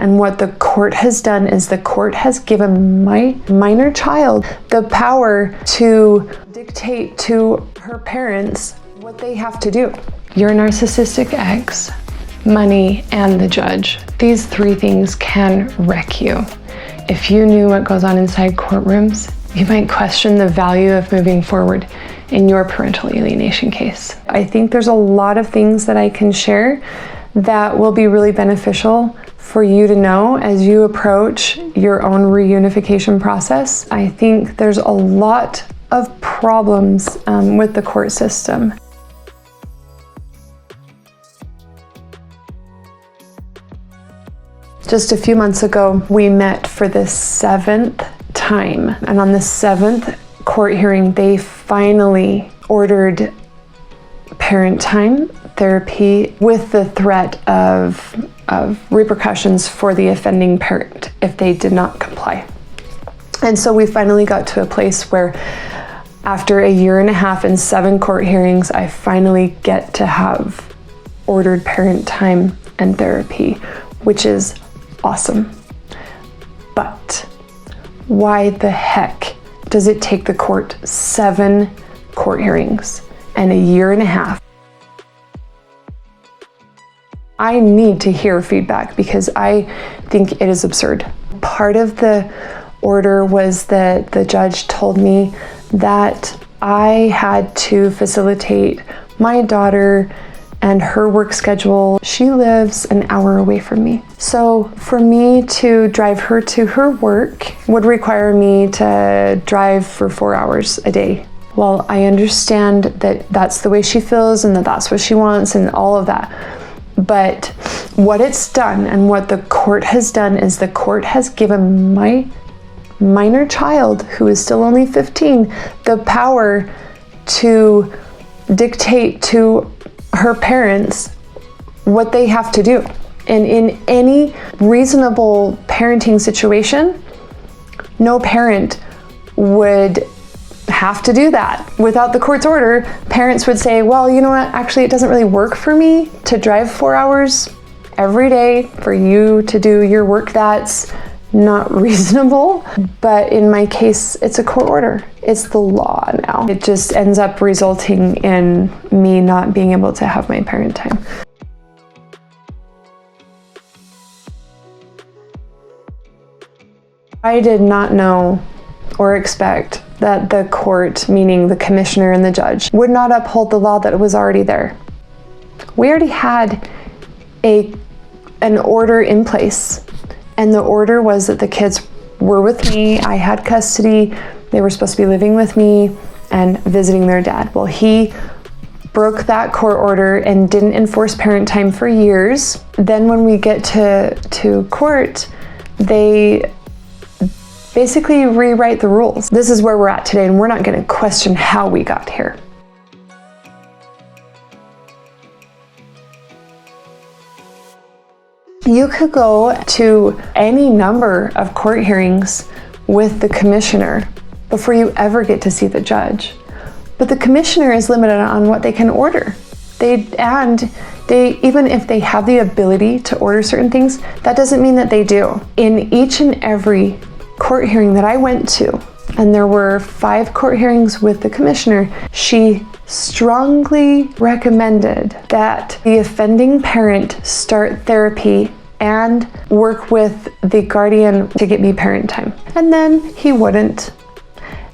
and what the court has done is the court has given my minor child the power to dictate to her parents what they have to do. Your narcissistic ex, money, and the judge. These three things can wreck you. If you knew what goes on inside courtrooms, you might question the value of moving forward in your parental alienation case. I think there's a lot of things that I can share that will be really beneficial for you to know as you approach your own reunification process. I think there's a lot of problems with the court system. Just a few months ago, we met for the 7th time. And on the 7th court hearing, they finally ordered parent time therapy with the threat of repercussions for the offending parent if they did not comply. And so we finally got to a place where after a year and a half and 7 court hearings, I finally get to have ordered parent time and therapy, which is awesome. But why the heck does it take the court 7 court hearings and a year and a half? I need to hear feedback because I think it is absurd. Part of the order was that the judge told me that I had to facilitate my daughter and her work schedule. She lives an hour away from me. So for me to drive her to her work would require me to drive for 4 hours a day. Well, I understand that that's the way she feels and that that's what she wants and all of that. But what it's done and what the court has done is the court has given my minor child, who is still only 15, the power to dictate to her parents what they have to do. And in any reasonable parenting situation, no parent would have to do that. Without the court's order, parents would say, well, you know what, actually it doesn't really work for me to drive 4 hours every day for you to do your work. That's not reasonable. But in my case, it's a court order. It's the law now. It just ends up resulting in me not being able to have my parent time. I did not know or expect that the court, meaning the commissioner and the judge, would not uphold the law that was already there. We already had an order in place, and the order was that the kids were with me. I had custody. They were supposed to be living with me and visiting their dad. Well, he broke that court order and didn't enforce parent time for years. Then when we get to court, they basically rewrite the rules. This is where we're at today, and we're not going to question how we got here. You could go to any number of court hearings with the commissioner before you ever get to see the judge. But the commissioner is limited on what they can order. Even if they have the ability to order certain things, that doesn't mean that they do. In each and every court hearing that I went to, and there were 5 court hearings with the commissioner, she strongly recommended that the offending parent start therapy and work with the guardian to get me parent time. And then he wouldn't.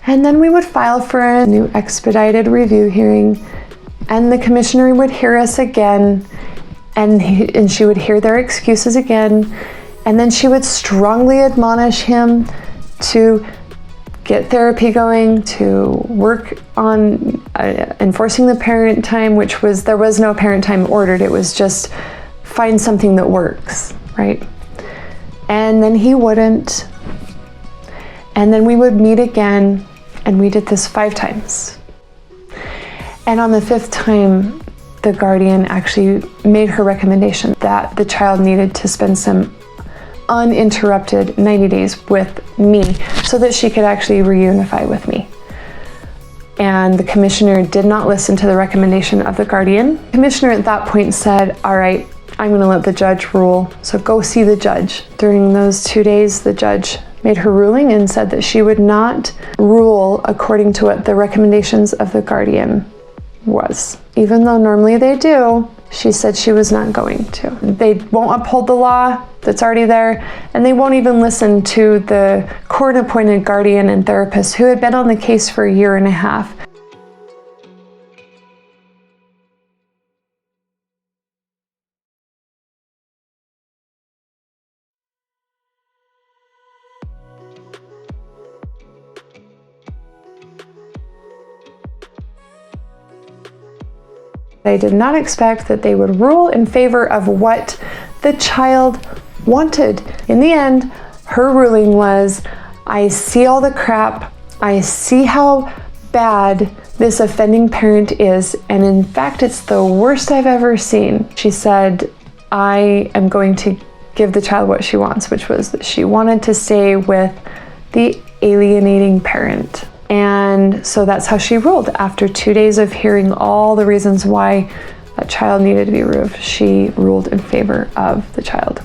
And then we would file for a new expedited review hearing, and the commissioner would hear us again, and she would hear their excuses again, and then she would strongly admonish him to get therapy going, to work on enforcing the parent time, there was no parent time ordered. It was just find something that works, right? And then he wouldn't. And then we would meet again, and we did this 5 times. And on the 5th time, the guardian actually made her recommendation that the child needed to spend some uninterrupted 90 days with me so that she could actually reunify with me. And the commissioner did not listen to the recommendation of the guardian. The commissioner at that point said, all right, I'm going to let the judge rule, so go see the judge. During those 2 days, the judge made her ruling and said that she would not rule according to what the recommendations of the guardian was. Even though normally they do, she said she was not going to. They won't uphold the law that's already there, and they won't even listen to the court-appointed guardian and therapist who had been on the case for a year and a half. I did not expect that they would rule in favor of what the child wanted. In the end, her ruling was, I see all the crap, I see how bad this offending parent is, and in fact, it's the worst I've ever seen. She said, I am going to give the child what she wants, which was that she wanted to stay with the alienating parent. And so that's how she ruled. After 2 days of hearing all the reasons why a child needed to be removed, she ruled in favor of the child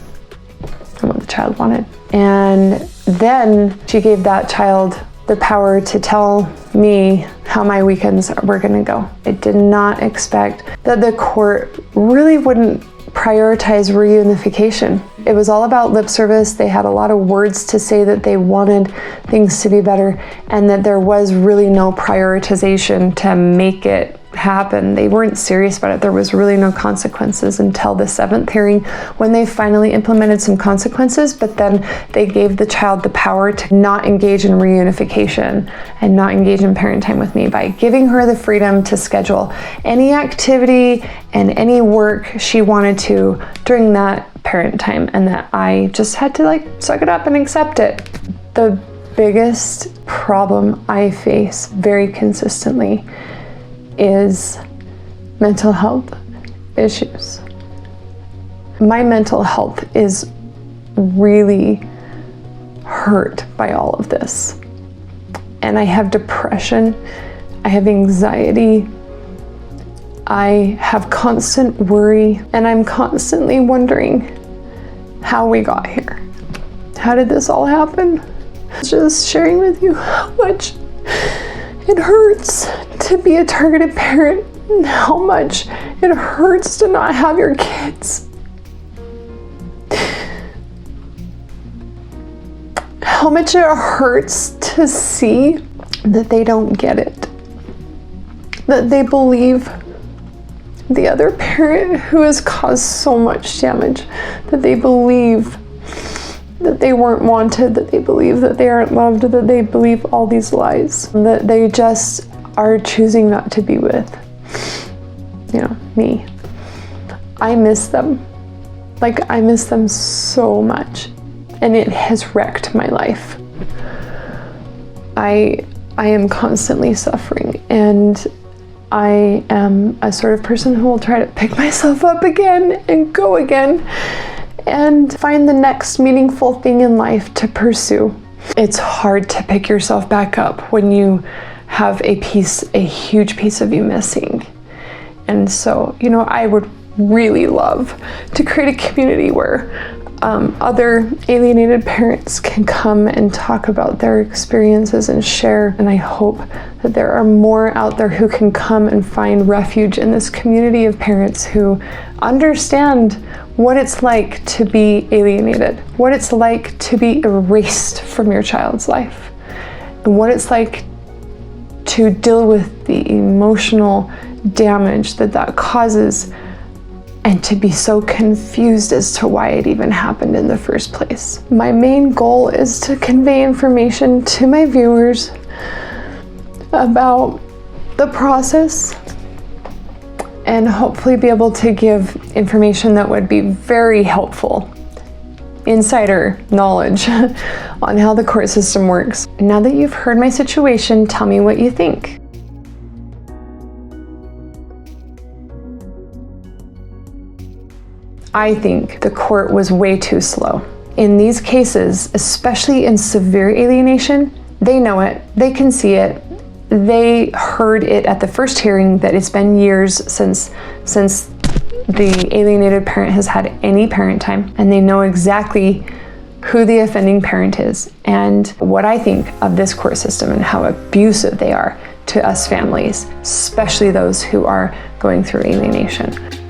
and what the child wanted. And then she gave that child the power to tell me how my weekends were going to go. I did not expect that the court really wouldn't prioritize reunification. It was all about lip service. They had a lot of words to say that they wanted things to be better, and that there was really no prioritization to make it happen. They weren't serious about it. There was really no consequences until the 7th hearing, when they finally implemented some consequences, but then they gave the child the power to not engage in reunification and not engage in parent time with me by giving her the freedom to schedule any activity and any work she wanted to during that parent time, and that I just had to suck it up and accept it. The biggest problem I face very consistently is mental health issues. My mental health is really hurt by all of this. And I have depression, I have anxiety, I have constant worry, and I'm constantly wondering how we got here. How did this all happen? Just sharing with you how much it hurts to be a targeted parent, and how much it hurts to not have your kids. How much it hurts to see that they don't get it. That they believe the other parent who has caused so much damage, that they believe that they weren't wanted, that they believe that they aren't loved, that they believe all these lies, that they just are choosing not to be with, me. I miss them. I miss them so much, and it has wrecked my life. I am constantly suffering, and I am a sort of person who will try to pick myself up again and go again and find the next meaningful thing in life to pursue. It's hard to pick yourself back up when you have a huge piece of you missing. And so, I would really love to create a community where other alienated parents can come and talk about their experiences and share. And I hope that there are more out there who can come and find refuge in this community of parents who understand what it's like to be alienated, what it's like to be erased from your child's life, and what it's like to deal with the emotional damage that causes, and to be so confused as to why it even happened in the first place. My main goal is to convey information to my viewers about the process, and hopefully be able to give information that would be very helpful, insider knowledge on how the court system works. Now that you've heard my situation, tell me what you think. I think the court was way too slow. In these cases, especially in severe alienation, they know it, they can see it. They heard it at the first hearing that it's been years since the alienated parent has had any parent time, and they know exactly who the offending parent is and what I think of this court system and how abusive they are to us families, especially those who are going through alienation.